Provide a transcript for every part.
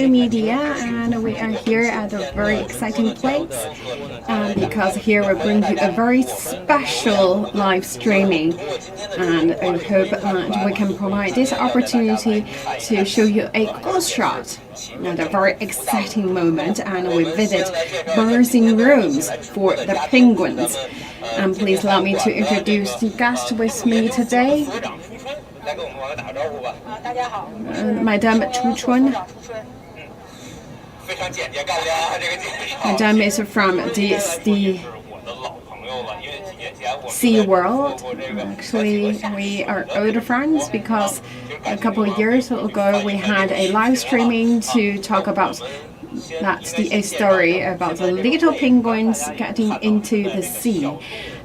Media, and we are here at a very exciting place because here we bring you a very special live streaming, and I hope that we can provide this opportunity to show you a close shot at a very exciting moment, and we visit birthing rooms for the penguins. And please allow me to introduce the guest with me today, Madame Chu Chun. Madame is from the Sea World. Actually, we are old friends because a couple of years ago we had a live streaming to talk about a story about the little penguins getting into the sea.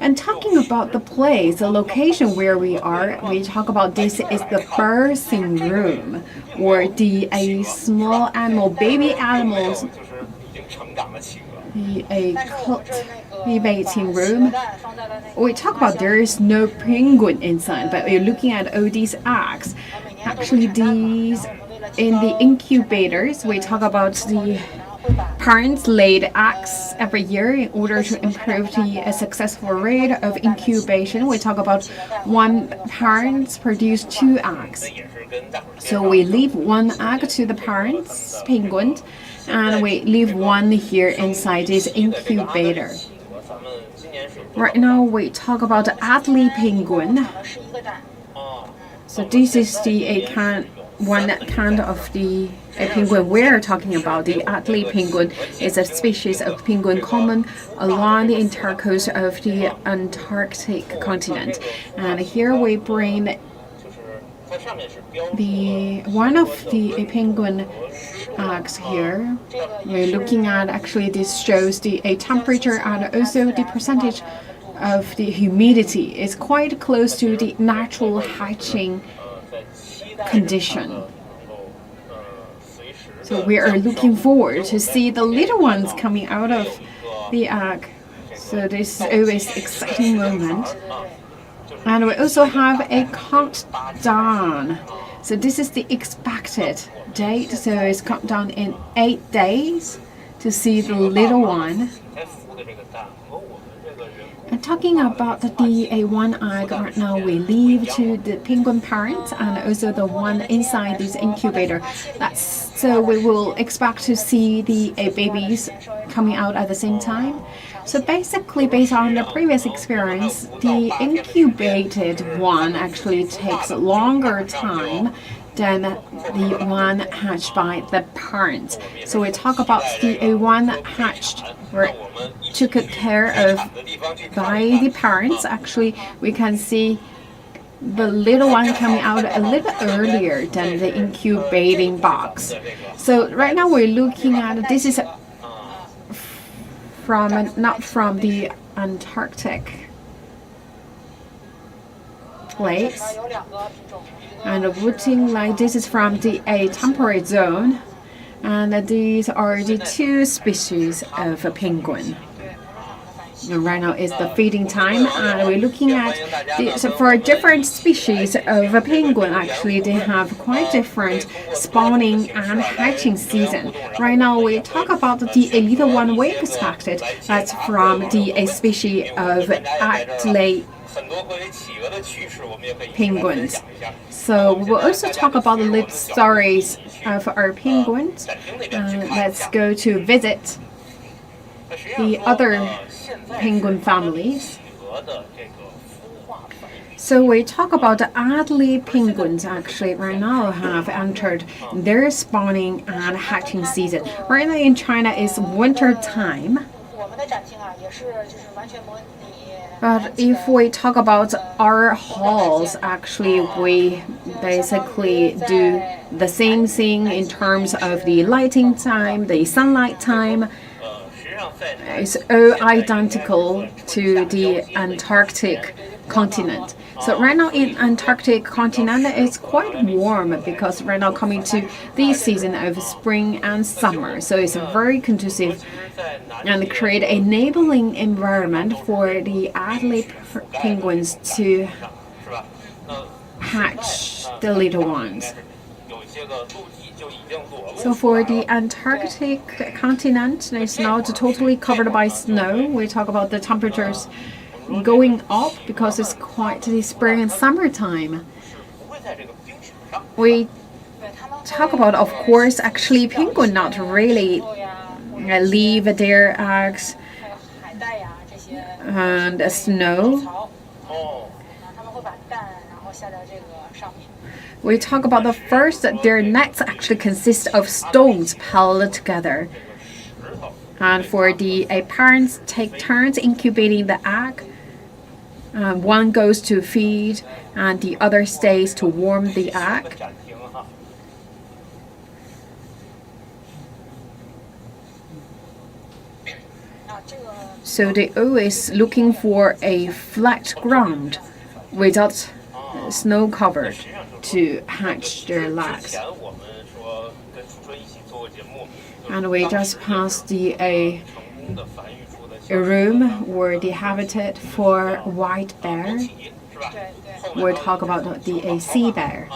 And talking about the place, the location where we are, we talk about this is the birthing room, or a small animal, baby animals, a cultivating room. We talk about there is no penguin inside, but we're looking at all these eggs. Actually, these in the incubators, we talk about the parents laid eggs every year in order to improve the successful rate of incubation. We talk about one parent produce 2 eggs. So we leave 1 egg to the parents, penguin, and we leave 1 here inside this incubator. Right now we talk about the Adelie penguin. So this is one kind of the penguin we're talking about. The Adelie penguin is a species of penguin common along the entire coast of the Antarctic continent. And here we bring one of the penguin eggs here. We're looking at, actually this shows the temperature and also the percentage of the humidity. It's quite close to the natural hatching condition. So we are looking forward to see the little ones coming out of the egg. So this is always an exciting moment. And we also have a countdown. So this is the expected date. So it's countdown in 8 days to see the little one. And talking about the 1 egg right now, we leave to the penguin parents and also the one inside this incubator. So we will expect to see the babies coming out at the same time. So basically, based on the previous experience, the incubated one actually takes a longer time than the one hatched by the parents. So we talk about the one hatched or took care of by the parents. Actually, we can see the little one coming out a little earlier than the incubating box. So right now we're looking at, this is not from the Antarctic place, and looking like this is from a temperate zone, and these are the 2 species of a penguin. And right now is the feeding time, and we're looking at so for different species of a penguin. Actually, they have quite different spawning and hatching season. Right now, we talk about the little one we expected. That's from a species of Adelie penguins. So we will also talk about the little stories of our penguins. Let's go to visit the other penguin families. So we talk about the Adelie penguins. Actually, right now have entered their spawning and hatching season. Right now in China is winter time. But if we talk about our halls, actually we basically do the same thing in terms of the lighting time, the sunlight time. It's all identical to the Antarctic continent. So right now in Antarctic continent it's quite warm because right now coming to the season of spring and summer. So it's very conducive and create a enabling environment for the Adelie penguins to hatch the little ones. So for the Antarctic continent, it's not totally covered by snow. We talk about the temperatures going up because it's quite the spring and summertime. We talk about, of course, actually penguin not really leave their eggs and snow. We talk about the first, their nets actually consist of stones piled together. And for the parents take turns incubating the egg. One goes to feed and the other stays to warm the egg. So they always looking for a flat ground without snow covered to hatch their eggs. And we just passed a room where the habitat for white bear. We'll talk about the sea bear.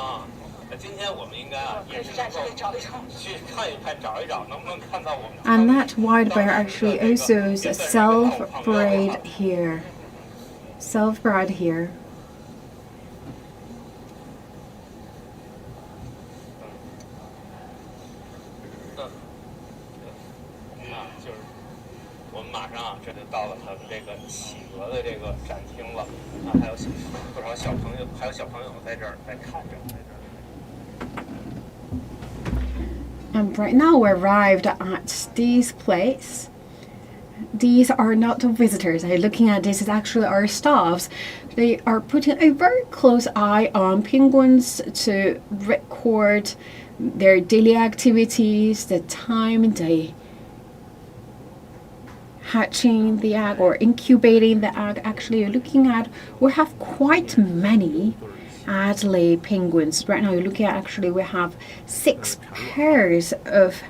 And that white bear actually also is self-bred here. Self-bred here. And right now we arrived at this place. These are not visitors. Looking at this is actually our staffs. They are putting a very close eye on penguins to record their daily activities, the time they hatching the egg or incubating the egg. Actually, you're looking at, we have quite many Adelie penguins. Right now you're looking at, actually we have 6 pairs of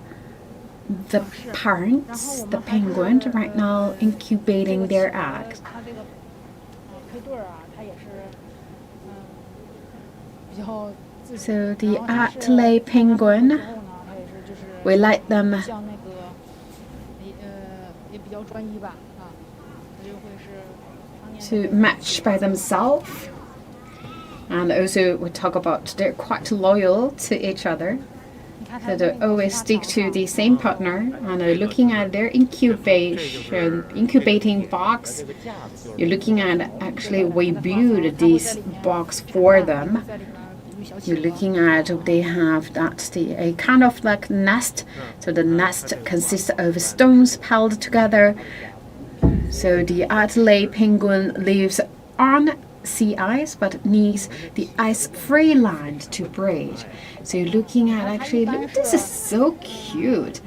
the parents, the penguin, right now incubating their eggs. So the Adelie penguin, we let them to match by themselves. And also we talk about they're quite loyal to each other. So they always stick to the same partner. And looking at their incubating box, you're looking at, actually we build this box for them. You're looking at, they have a kind of like nest. So the nest consists of stones piled together. So the Adelie penguin lives on sea ice but needs the ice-free land to breed. So you're looking at, actually, look, this is so cute.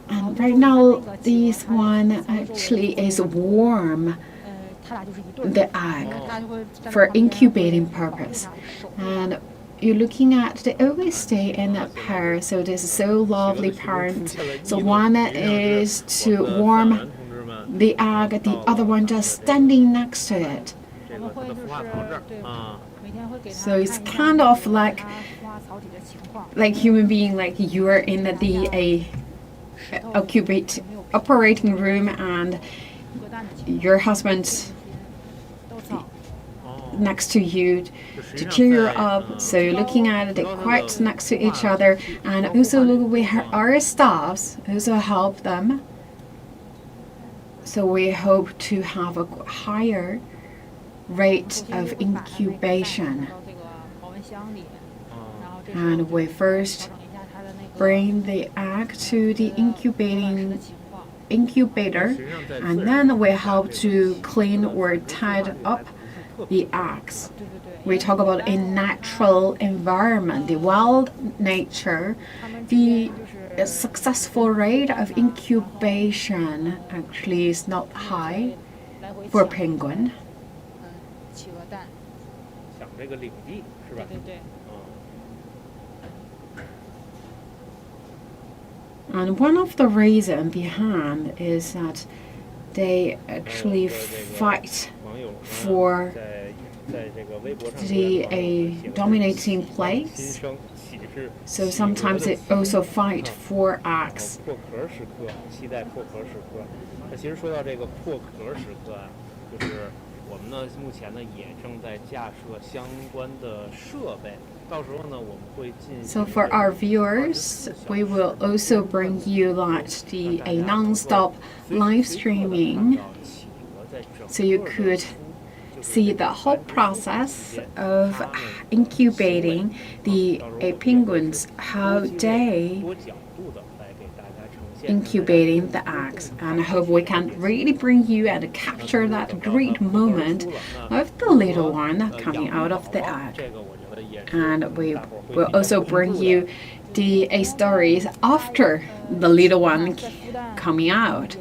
And right now this one actually is warm the egg for incubating purpose. And you're looking at, they always stay in a pair, so this is so lovely parent. So one is to warm the egg, the other one just standing next to it. So it's kind of like human being, like you are in the operating room and your husband next to you to cheer you up. So you're looking at it, they're quite next to each other. And also our staffs also help them. So we hope to have a higher rate of incubation. And we first bring the egg to the incubator, and then we help to clean or tie up the eggs. We talk about a natural environment, the wild nature. The successful rate of incubation actually is not high for penguin. And one of the reasons behind is that they actually fight for a dominating place. So sometimes they also fight for eggs. 破壳时刻，期待破壳时刻。那其实说到这个破壳时刻啊，就是我们呢目前呢也正在架设相关的设备。So for our viewers, we will also bring you like a non-stop live streaming, so you could see the whole process of incubating the penguins, how they incubating the eggs, and I hope we can really bring you and capture that great moment of the little one coming out of the egg. And we will also bring you the stories after the little one coming out.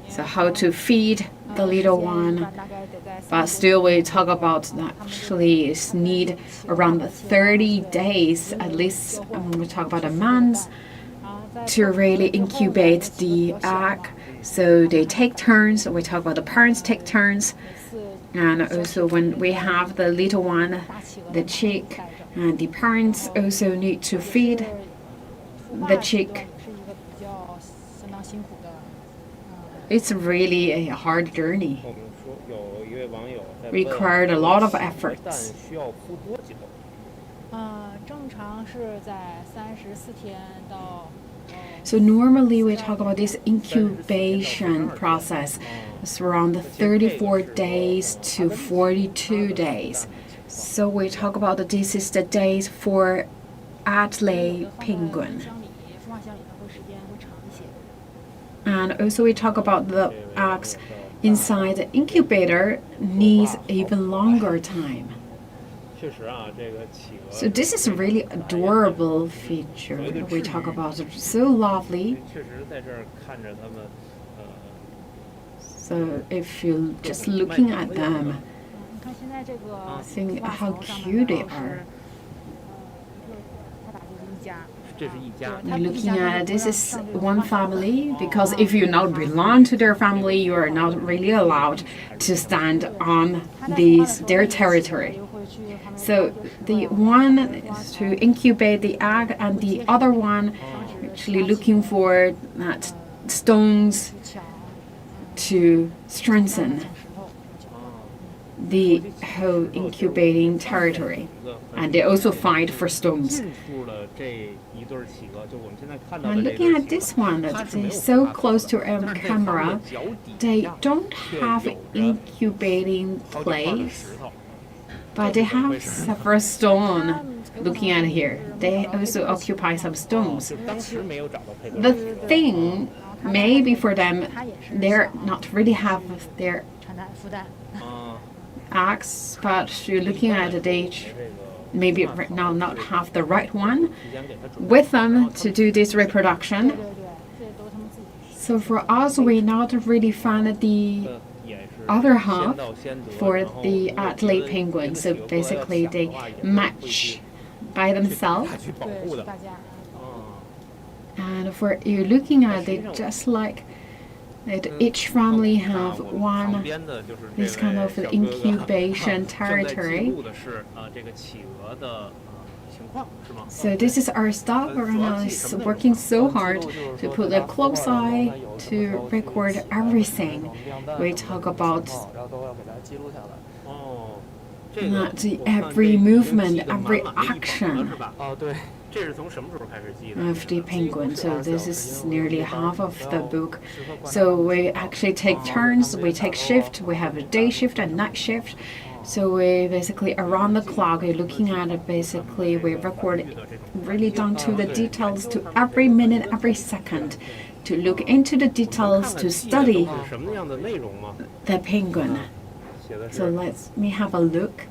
So how to feed the little one. But still we talk about actually need around 30 days, at least we talk about a month, to really incubate the egg. So they take turns. We talk about the parents take turns. And also when we have the little one, the chick, and the parents also need to feed the chick. It's really a hard journey. Required a lot of efforts. So normally we talk about this incubation process. It's around 34 days to 42 days. So we talk about this is the days for Adelie penguin. And also we talk about the eggs inside the incubator needs even longer time. So this is a really adorable feature. We talk about it, so lovely. So if you're just looking at them, think how cute they are. Looking at this is one family, because if you not belong to their family, you are not really allowed to stand on their territory. So the one is to incubate the egg, and the other one actually looking for that stones to strengthen the whole incubating territory. And they also fight for stones. And looking at this one, that is so close to our camera, they don't have incubating place, but they have several stones. Looking at here, they also occupy some stones. The thing, maybe for them, they're not really have their eggs, but you're looking at the age, maybe right now not have the right one with them to do this reproduction. So for us, we not really find the other half for the Adelie penguin. So basically they match by themselves. And for you're looking at it, just like that each family have one this kind of incubation territory. So this is our staff is working so hard to put a close eye to record everything. We talk about every movement, every action of the penguin. So this is nearly half of the book. So we actually take turns, we take shift, we have a day shift and night shift. So we basically around the clock, we're looking at it, basically we record really down to the details, to every minute, every second, to look into the details, to study the penguin. So let me have a look.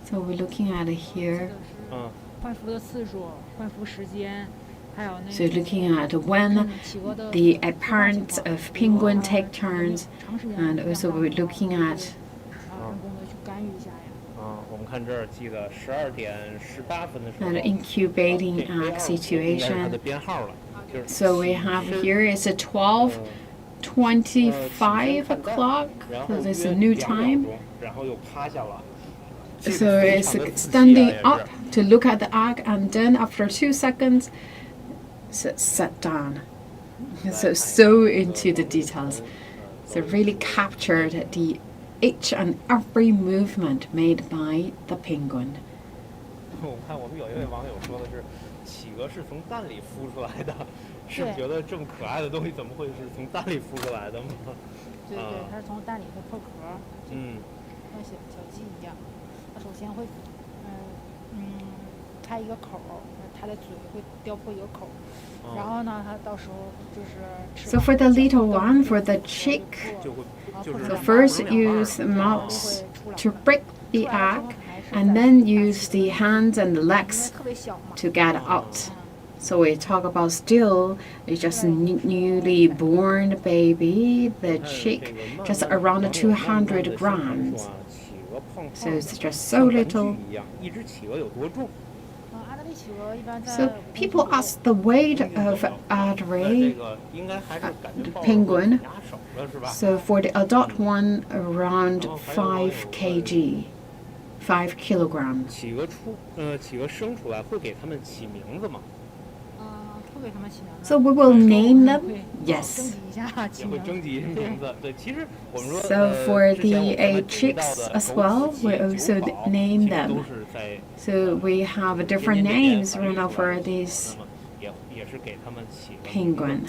So we're looking at it here. So looking at when the parents of penguin take turns, and also we're looking at an incubating egg situation. So we have here is a 12:25 o'clock, so this is a new time. So it's standing up to look at the egg, and then after 2 seconds, sit down. So into the details. So really captured each and every movement made by the penguin. 我看我们有一位网友说的是，企鹅是从蛋里孵出来的，是觉得这么可爱的东西怎么会是从蛋里孵出来的吗？对对，它是从蛋里会破壳，像小鸡一样。它首先会，开一个口，它的嘴会叼破一个口，然后呢，它到时候就是吃。So for the little one, for the chick, so first use the mouth to break the egg, and then use the hands and the legs to get out. So we talk about still, it's just newly born baby, the chick, just around 200 grams. So it's just so little. So people ask the weight of Adelie penguin. So for the adult one, around 5 kg, 5 kilogram. 企鹅生出来会给它们起名字吗？ So we will name them. Yes. So for the chicks as well, we also name them. So we have different names right now for this penguin.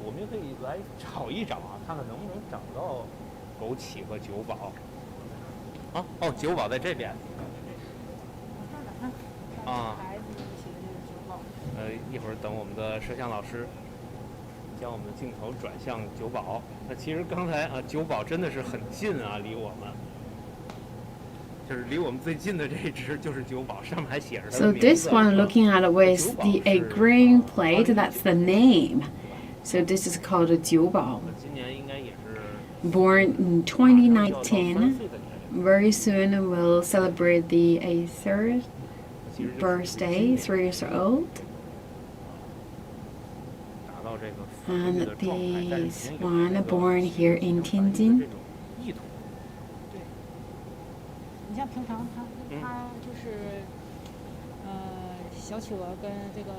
我们也可以来找一找啊，看看能不能找到枸杞和酒保。啊，哦，酒保在这边。啊。一会儿等我们的摄像老师将我们的镜头转向酒保。那其实刚才啊，酒保真的是很近啊，离我们。就是离我们最近的这一只就是酒保，上面还写着它的名字。 So this one looking at with a green plate, that's the name. So this is called 酒保. 今年应该也是 Born in 2019. Very soon we'll celebrate the 3rd birthday, 3 years old. And this one born here in Tianjin. 你像平常它就是小企鹅跟这个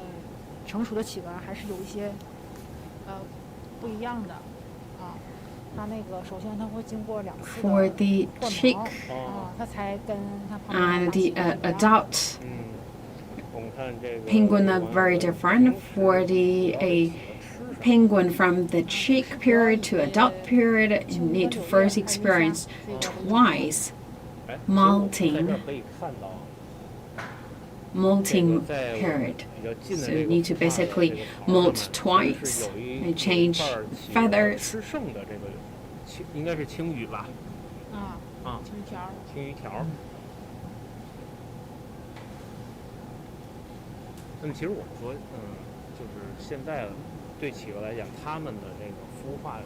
成熟的企鹅还是有一些不一样的啊。它那个首先它会经过2次 For the chick 它才跟它旁边 and the adult penguin are very different. For the penguin from the chick period to adult period, you need to first experience twice molting period. So you need to basically molt twice and change feathers. 应该是青鱼吧？青鱼条。那么其实我们说，就是现在对企鹅来讲，它们的这个孵化，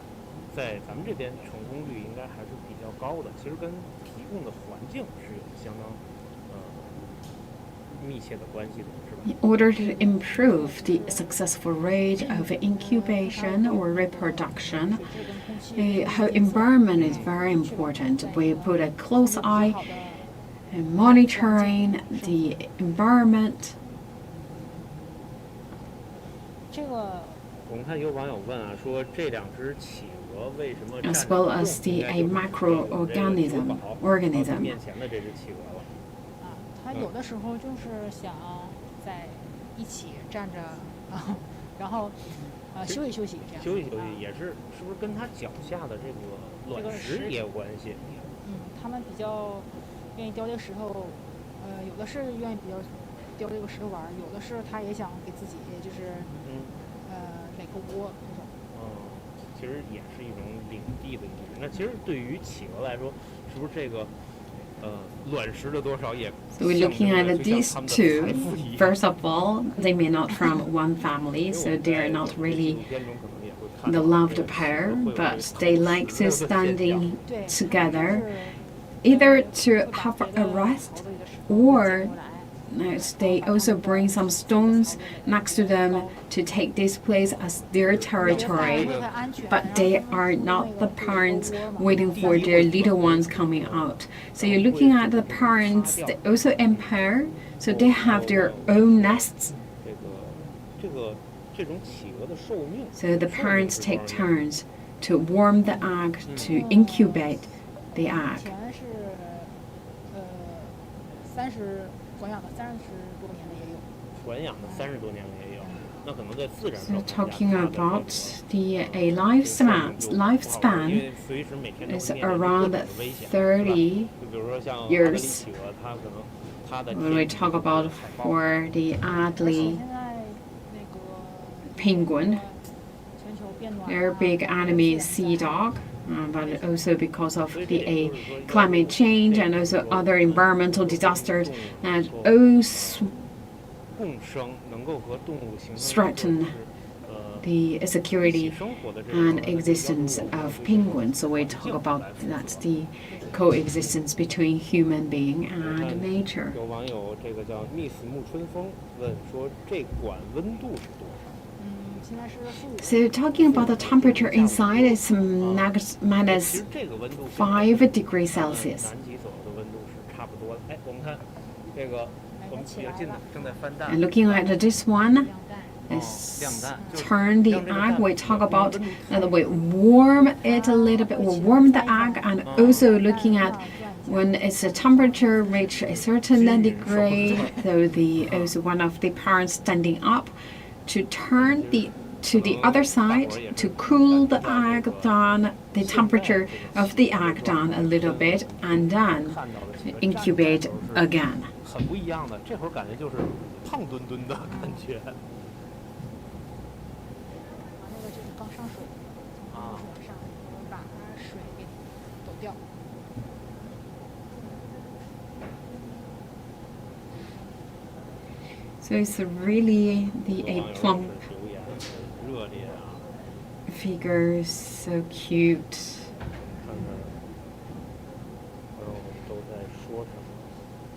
在咱们这边成功率应该还是比较高的。其实跟提供的环境是有相当密切的关系的，是吧？ In order to improve the successful rate of incubation or reproduction, how environment is very important. We put a close eye in monitoring the environment. 这个我们看有网友问啊，说这2只企鹅为什么 as well as the microorganism 面前的这只企鹅了？它有的时候就是想在一起站着然后休息休息这样。休息休息也是不是跟它脚下的这个卵石也有关系？它们比较愿意叼这个石头，有的是愿意比较叼这个石头玩，有的是它也想给自己就是垒个窝那种。其实也是一种领地的意识。那其实对于企鹅来说，是不是这个卵石的多少也 So we're looking at these two. First of all, they may not from one family, so they're not really the loved pair, but they like to standing together, either to have a rest or they also bring some stones next to them to take this place as their territory, but they are not the parents waiting for their little ones coming out. So you're looking at the parents, they also in pair, so they have their own nests. So the parents take turns to warm the egg, to incubate the egg. 传养的30多年的也有，那可能在自然 So talking about the lifespan is around 30 years. When we talk about for the Adelie penguin, their big enemy is sea dog. But also because of the climate change and also other environmental disasters that also threaten the security and existence of penguins. So we talk about that's the coexistence between human being and nature. 有网友这个叫 Miss 木春风问说这管温度是多少？ So talking about the temperature inside is minus 5 degrees Celsius. 南极所的温度是差不多的。哎，我们看这个我们比较近的正在翻蛋。 And looking at this one, is turn the egg. We talk about that we warm it a little bit. We warm the egg, and also looking at when its temperature reach a certain degree. So the also one of the parents standing up to turn to the other side to cool the egg down, the temperature of the egg down a little bit, and then incubate again. 很不一样的，这会儿感觉就是胖墩墩的感觉。那个就是刚上水，从水上，我们把它水给抖掉。 So it's really a plump figure, so cute.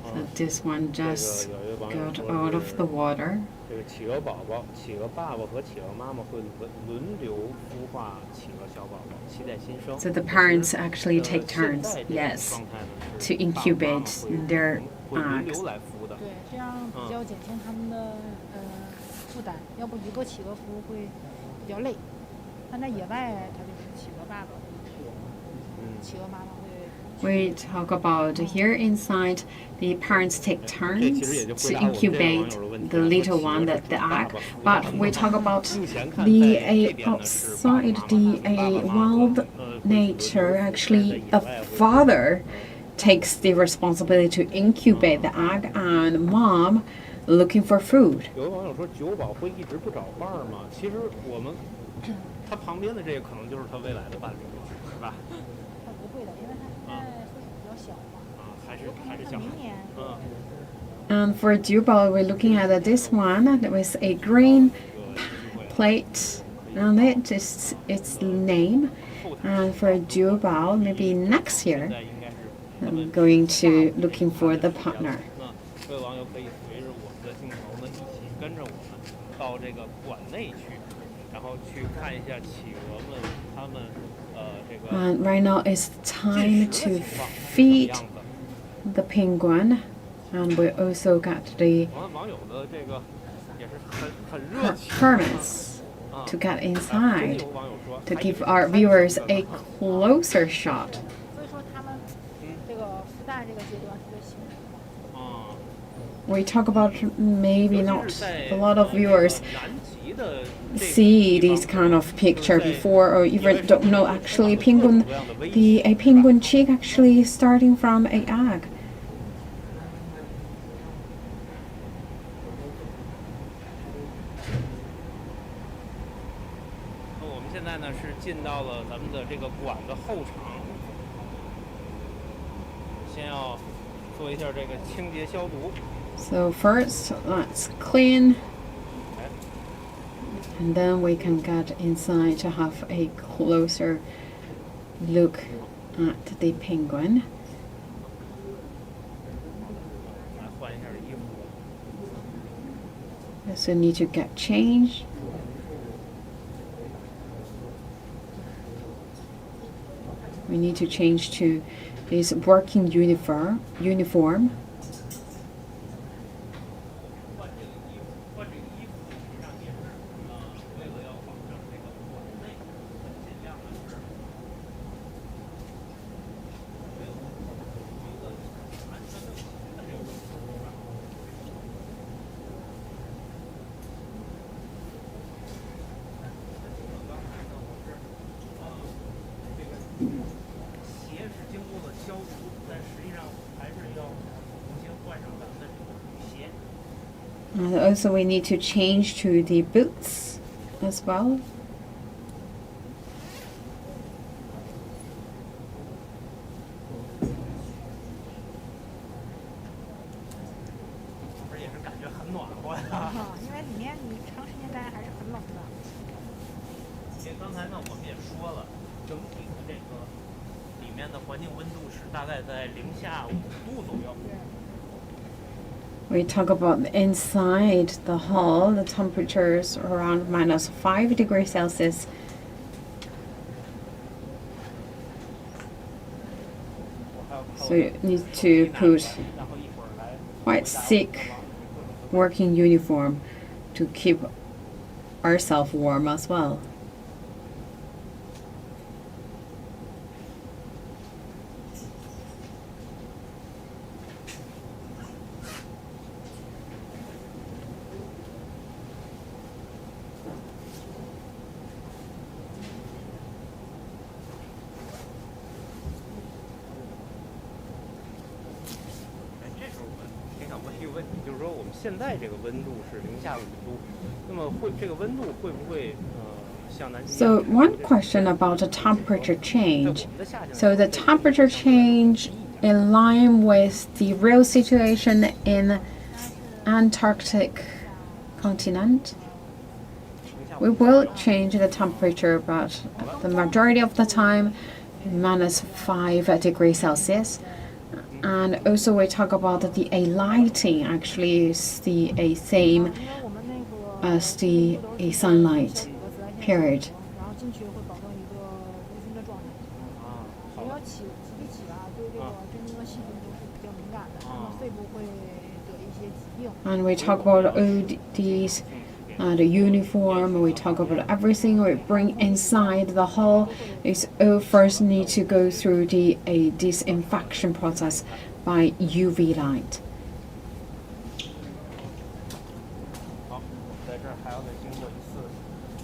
So this one just got out of the water. 这个企鹅宝宝、企鹅爸爸和企鹅妈妈会轮流孵化企鹅小宝宝，期待新生。 So the parents actually take turns, yes, to incubate their eggs. 对，这样比较减轻他们的负担。要不一个企鹅孵会比较累。但在野外，它就是企鹅爸爸，企鹅妈妈会。 We talk about here inside, the parents take turns to incubate the little one, the egg. But we talk about the outside, the wild nature. Actually, the father takes the responsibility to incubate the egg, and mom looking for food. 有的网友说酒保会一直不找伴儿吗？其实我们，他旁边的这个可能就是他未来的伴侣，是吧？ 他不会的，因为他现在岁数比较小嘛。还是小孩。明年。And for Jubal, we're looking at this one. There was a green plate on it, just its name. And for Jubal, maybe next year, I'm going to looking for the partner. 各位网友可以随着我们的镜头呢，一起跟着我们到这个馆内去，然后去看一下企鹅们它们这个。And right now it's time to feed the penguin, and we also got the hermits to get inside to give our viewers a closer shot. 所以说他们这个孵蛋这个阶段是最辛苦的。We talk about maybe not a lot of viewers see this kind of picture before, or even don't know actually penguin, a penguin chick actually starting from an egg. 我们现在呢是进到了咱们的这个馆的后场，先要做一下这个清洁消毒。 So first, let's clean, and then we can get inside to have a closer look at the penguin. 来换一下衣服。So need to get changed. We need to change to this working uniform. 鞋是经过了消毒，但实际上还是要重新换上咱们的雨鞋。 And also we need to change to the boots as well. 不是也是感觉很暖和呀。因为里面你长时间待还是很冷的。因为刚才呢我们也说了，整体的这个里面的环境温度是大概在零下5度左右。 We talk about inside the hull, the temperatures around -5 degrees Celsius. So you need to put quite thick working uniform to keep ourselves warm as well.问题，就是说我们现在这个温度是零下5度，那么这个温度会不会像南极？ So one question about the temperature change. So the temperature change in line with the real situation in Antarctic continent. We will change the temperature, but the majority of the time, -5 degrees Celsius. And also we talk about the lighting actually is the same as the sunlight period. 然后进去会保证一个无菌的状态。只要集体起吧，对这个真菌和细菌都是比较敏感的，那么肺部会得一些疾病。And we talk about all these, the uniform. We talk about everything we bring inside the hull. Is all first need to go through the disinfection process by UV light. 好，在这儿还要再经过一次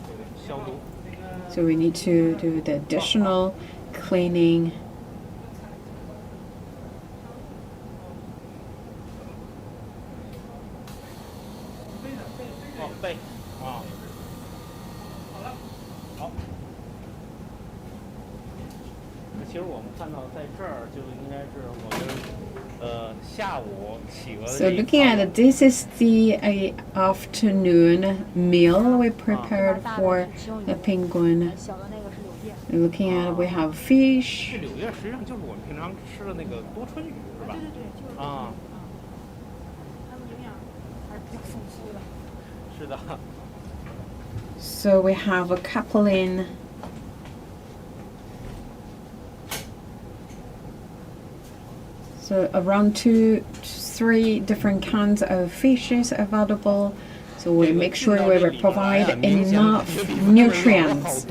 这个消毒。 So we need to do the additional cleaning. 哦，背啊。好了，好。其实我们看到在这儿就应该是我们下午企鹅的 So looking at it, this is the afternoon meal we prepared for the penguin. 小的那个是柳叶。 Looking at it, we have fish. 这柳叶实际上就是我们平常吃的那个多春鱼，是吧？对对对，就是啊，它们营养还是比较丰富的。是的。 So we have a capelin. So around 2-3 different kinds of fishes available. So we make sure we will provide enough nutrients.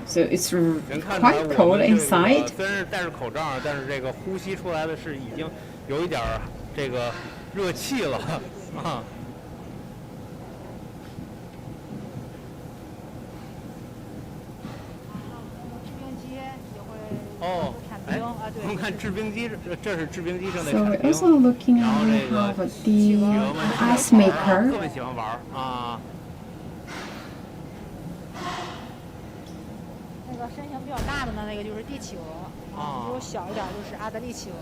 So it's quite cold inside. 虽然是戴着口罩，但是这个呼吸出来的是已经有一点儿这个热气了啊。 哦，哎，我们看制冰机，这是制冰机正在 So 产 we're 冰。 also looking 然后 at 这个 have the 企鹅们 ice 特 maker. 别喜欢玩啊。那个身形比较大的呢，那个就是帝企鹅，如果小一点就是阿德利企鹅。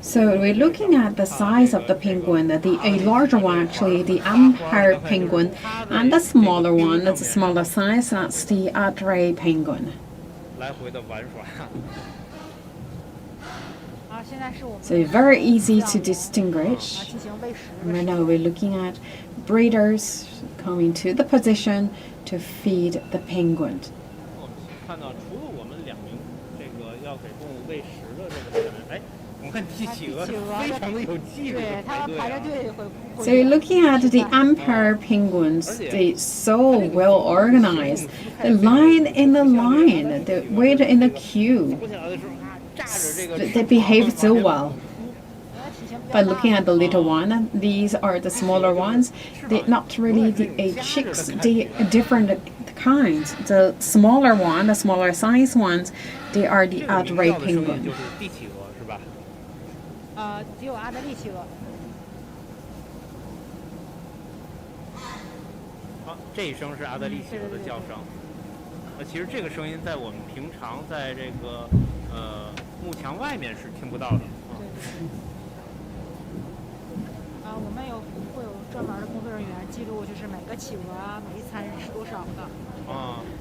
So we're looking at the size of the penguin. A larger one, actually, the emperor penguin, and the smaller one, that's a smaller size. That's the Adelie penguin. 来回的玩耍。So very easy to distinguish. 进行喂食的 Right 时 now 候， we're looking at breeders coming to the position to feed the penguin. 我们看到，除了我们2名这个要给动物喂食的这个人，哎，我们看帝企鹅非常的有纪律的对，他们排着啊。队会。 So looking at the emperor penguins, they're so well organized. The line in the line, the wait in the queue. 脱下来的时候啊，炸着这个 They behave so well. 体型比较 But 大 looking at the little one, these are the smaller ones. They're not really the chicks. They are different kinds. The smaller one, the smaller size ones, they are the 这个鸣 Adelie 叫的声音 penguin. 就是帝企鹅是吧？只有阿德利企鹅。好，这一声是阿德利企鹅的叫声。其实这个声音在我们平常在这个幕墙外面是听不到的。对。我们会有专门的工作人员记录，就是每个企鹅啊，每一餐是吃多少的。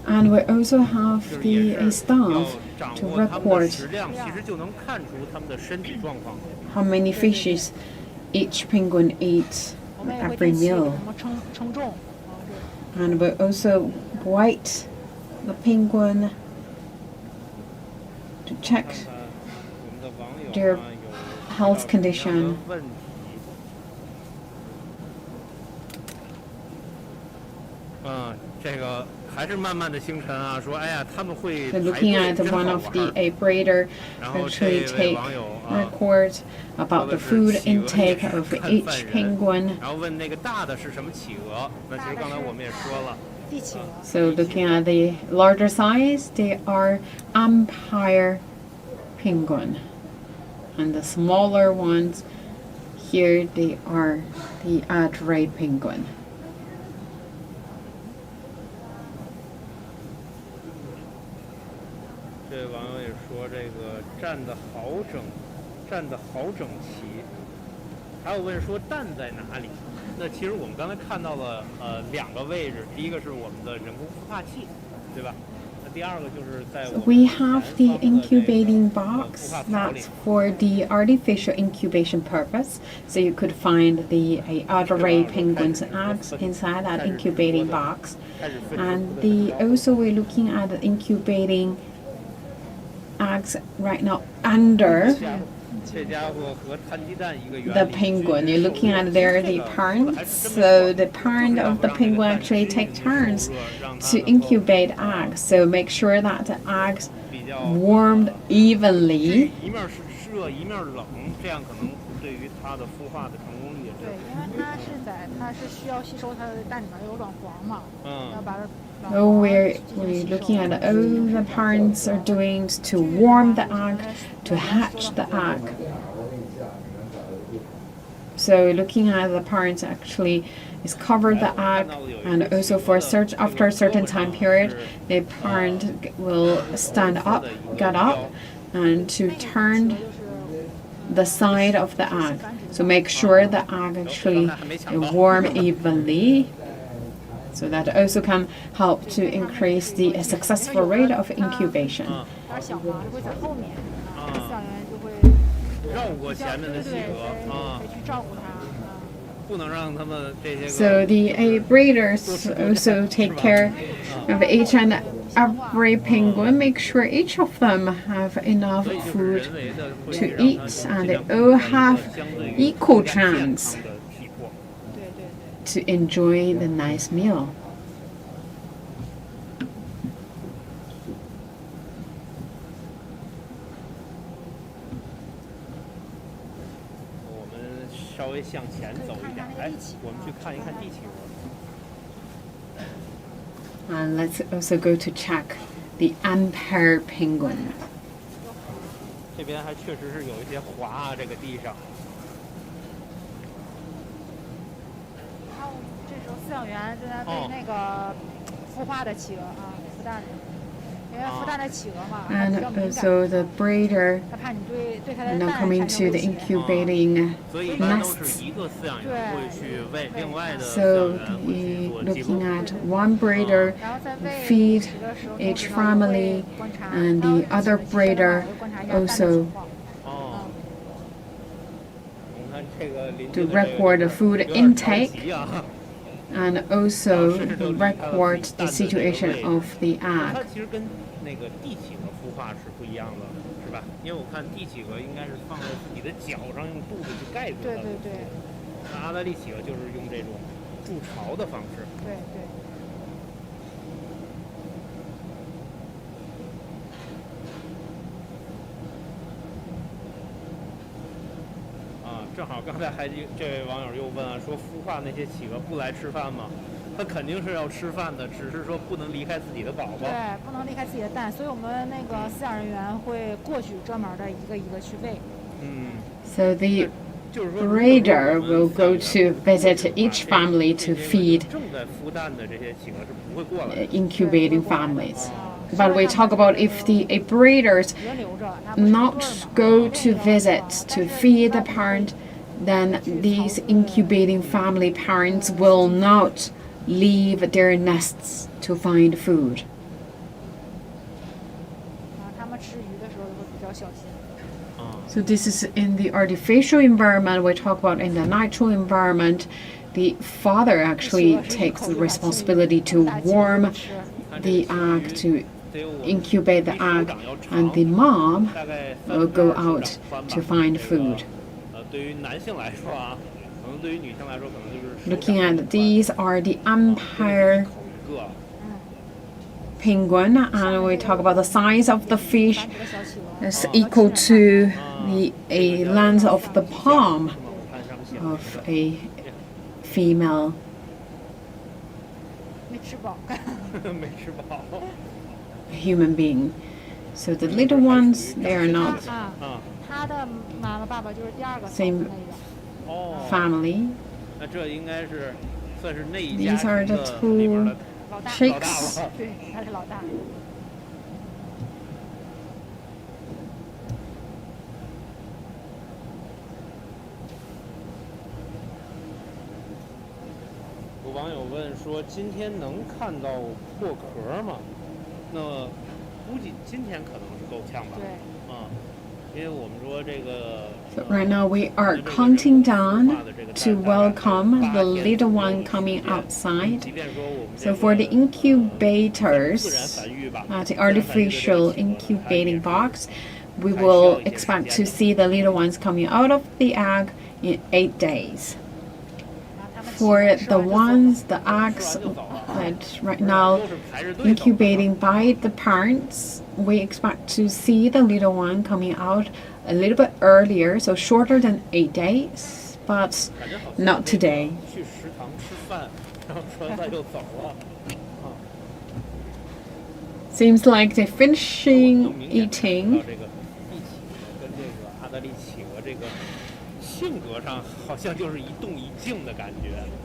And we also have 就是也 the 是 staff 要掌 to 握它们的 record 食量，其实就能看出它们的身体状况。 how many fishes each penguin eats 我们也会 every 定期给 meal. 它们称重。 And we also weight the penguin to check 看看我们的网友 their 啊有 health 什么样 condition. 的问题。这个还是慢慢的星辰啊，说哎呀，他们会 So 排 looking 队 at 真好 one 玩 of the 儿。 a breeder 然后 actually 这位 take 网友啊， record about 说 the 的是 food 企鹅也 intake 是 of 看 each 犯人 penguin. 然后问那个大的是什么企鹅？那其实刚才我们也说了，帝企鹅。 So looking at the larger size, they are empire penguin. And the smaller ones, here they are the Adelie penguin. 这位网友也说这个站得好整齐。还有问说蛋在哪里？那其实我们刚才看到了2个位置，第一个是我们的人工孵化器，对吧？那第二个就是在我们 We have the 前方的这个 incubating 孵 box 化槽里 that's for the artificial incubation purpose. So you could find the Adelie penguin's eggs inside that incubating box. 开始分出 And 的 the also we're looking at the incubating eggs right now under 这家伙和摊鸡蛋一个原理。 the penguin. You're looking at there the parents. So the parent of the penguin actually take turns to incubate eggs. So make sure that the eggs 比较 warmed evenly. 一面是热一面冷，这样可能对于它的孵化的成功率也对，是。因为它是需要吸收它的蛋里面有卵黄嘛，要把它。 So we're looking at all the parents are doing to warm the egg, to hatch the egg. So looking at the parents actually is cover the egg, and also for after a certain time period, the parent will stand up, get up, and to turn the side of the egg. So make sure the egg actually warm evenly. So that also can help to increase the successful rate of incubation. 而小黄就会在后面，饲养员就会绕过前面的企对鹅啊，会去照顾它。不能让他们这些个。 So the breeders also take care of each and every penguin, make sure each of them have enough 所以就是 food 人为的会 to 让 eat, 它 and 有 they all have 相对于 equal 更加健 chance 康的体魄。对对对。 to enjoy the nice meal. 我们稍微向前走一点，哎，我们去看一看帝企鹅。 And let's also go to check the emperor penguin. 这边还确实是有一些滑啊，这个地上。然后这时候饲养员正在喂那个孵化的企鹅啊，孵蛋的，因为孵蛋的企鹅嘛，它比 And 较敏感， also the breeder 它怕你对它的 now 蛋 coming 产生 to 威 the 胁。 incubating 所以一般都 nests. 是一个饲养员会去喂，另外的饲 So 养员会去 the, 做记录 looking。at one breeder 然后在喂 feed 食的时候， each 同时呢也 family 会观察 and 它 the other 起飞了嘛 breeder 也会观察一下蛋的 also 情况。哦， to record the food intake and also record the situation of the 它 egg. 其实跟那个帝企鹅孵化是不一样的，是吧？因为我看帝企鹅应该是放在自己的脚上，用肚子去盖住它。对对对那阿德利企鹅就是用这种筑巢的方式。对对。正好刚才这位网友又问啊，说孵化那些企鹅不来吃饭吗？它肯定是要吃饭的，只是说不能离开自己的宝宝。对，不能离开自己的蛋，所以我们那个饲养人员会过去专门的一个一个去喂。So the breeder will go to visit each family to feed incubating families. But we talk about if the breeders not go to visit to feed the parent, then these incubating family parents will not leave their nests to find food. So this is in the artificial environment. We talk about in the natural environment, the father actually takes the responsibility to warm the egg, to incubate the egg, and the mom will go out to find food. Looking at these are the empire penguin, and we talk about the size of the fish is equal to a length of the palm of a female human being. So the little ones, they are not same family. These are the two chicks. So right now we are counting down to welcome the little one coming outside. So for the incubators, the artificial incubating box, we will expect to see the little ones coming out of the egg in 8 days. For the ones, the eggs that right now incubating by the parents, we expect to see the little one coming out a little bit earlier, so shorter than 8 days, but not today. Seems like they're finishing eating.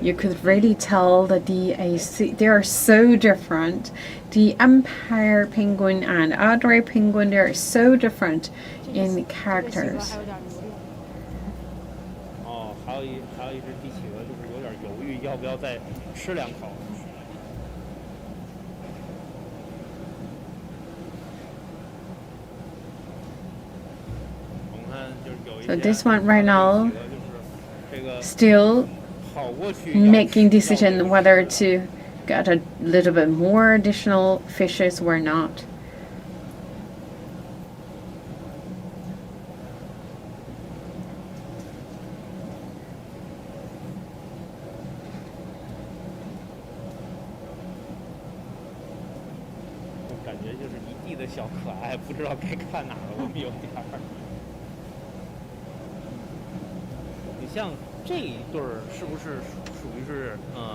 You could really tell that they are so different. The empire penguin and Adelie penguin, they are so different in characters. So this one right now still making decision whether to get a little bit more additional fishes or not.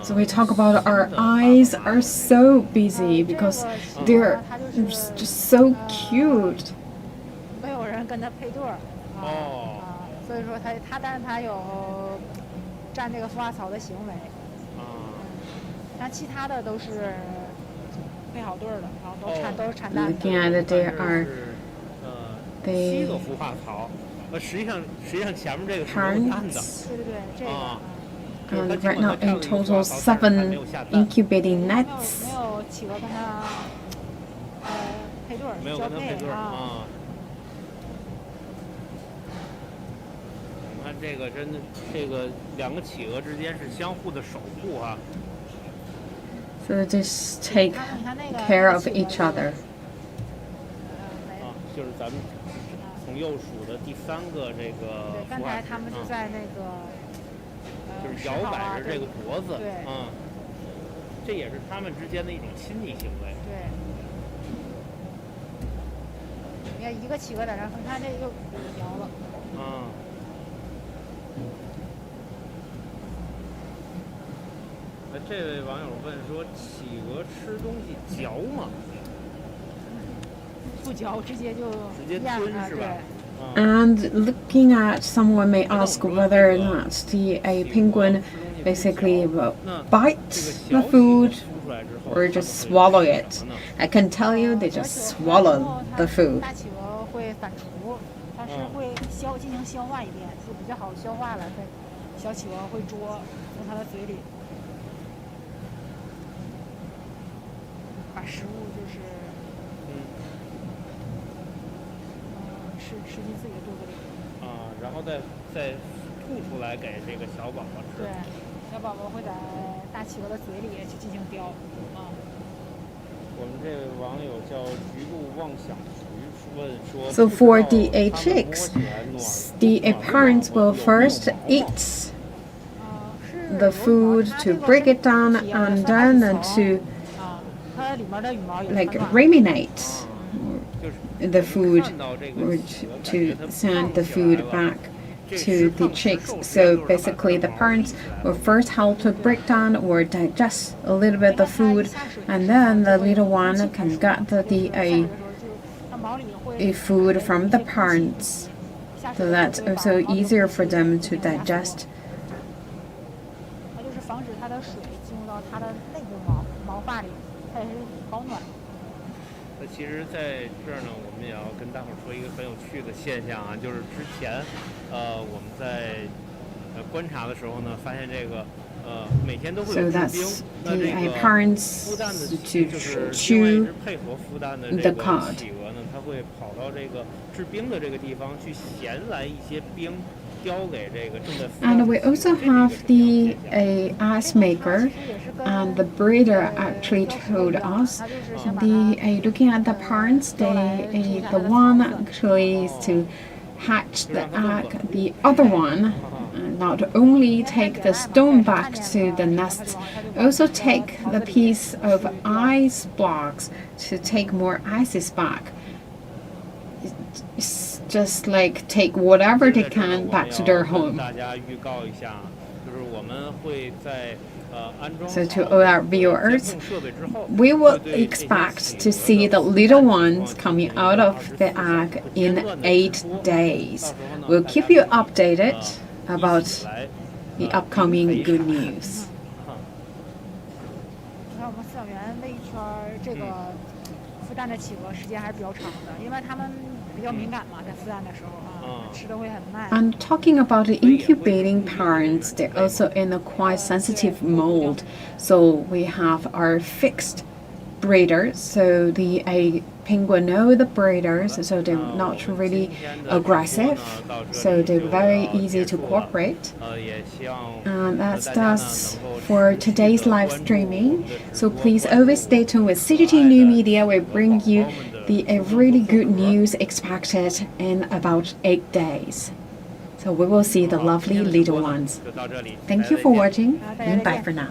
So we talk about our eyes are so busy because they're just so cute. 没有人跟他配对儿所以说但是他有占这个孵化槽的行为但其他的都是配好对儿的，然后都是产蛋的。Looking at it, they are parents. And right now in total 7 incubating nets. 没有企鹅跟他配对儿交配看这个真的，这个两个企鹅之间是相互的守护啊。So they just take 你看那个 care of 那个 each other. 啊，就是咱们从右数的第3个这个对，刚才他们就在那个就是摇摆着这个脖子，对，这也是他们之间的一种亲密行为。对，你看一个企鹅在那儿，你看这又摇了。这位网友问说：“企鹅吃东西嚼吗？”不嚼，直接就吞是吧？And looking at, someone may ask whether or not the penguin basically will bite the food or just swallow it. I can tell you they just swallow the food. 大企鹅会反刍，它是会进行消化一遍，就比较好消化了。小企鹅会捉从它的嘴里把食物就是吃进自己的肚子里。然后再吐出来给这个小宝宝吃。对，小宝宝会在大企鹅的嘴里去进行叼。我们这位网友叫菊路妄想菊问说 So for the chicks, the parents will first eat the food to break it down and then to like ruminate the food or to send the food back to the chicks. So basically the parents will first help to break down or digest a little bit of the food, and then the little one can get the food from the parents. So that's also easier for them to digest. 它就是防止它的水进入到它的内部毛发里，它也是保暖。那其实在这儿呢，我们也要跟大伙儿说一个很有趣的现象啊，就是之前，我们在观察的时候呢，发现这个每天都会有治冰，那这个孵蛋的就是另外一只配合孵蛋的这个企鹅呢，它会跑到这个制冰的这个地方去衔来一些冰。And we also have the ice maker, and the breeder actually told us looking at the parents, the one actually is to hatch the egg, the other one not only take the stone back to the nest, also take the piece of ice blocks to take more ices back. It's just like take whatever they can back to their home. So to all our viewers, we will expect to see the little ones coming out of the egg in 8 days. We'll keep you updated about the upcoming good news. 你看我们饲养员那一圈这个孵蛋的企鹅时间还是比较长的，因为它们比较敏感嘛，在孵蛋的时候吃的会很慢。And talking about the incubating parents, they're also in a quite sensitive mode. So we have our fixed breeders, so the penguin know the breeders, so they're not really aggressive, so they're very easy to cooperate. And that's for today's live streaming. So please always stay tuned with CGTN New Media. We bring you the really good news expected in about 8 days. So we will see the lovely little ones. Thank you for watching, and bye for now.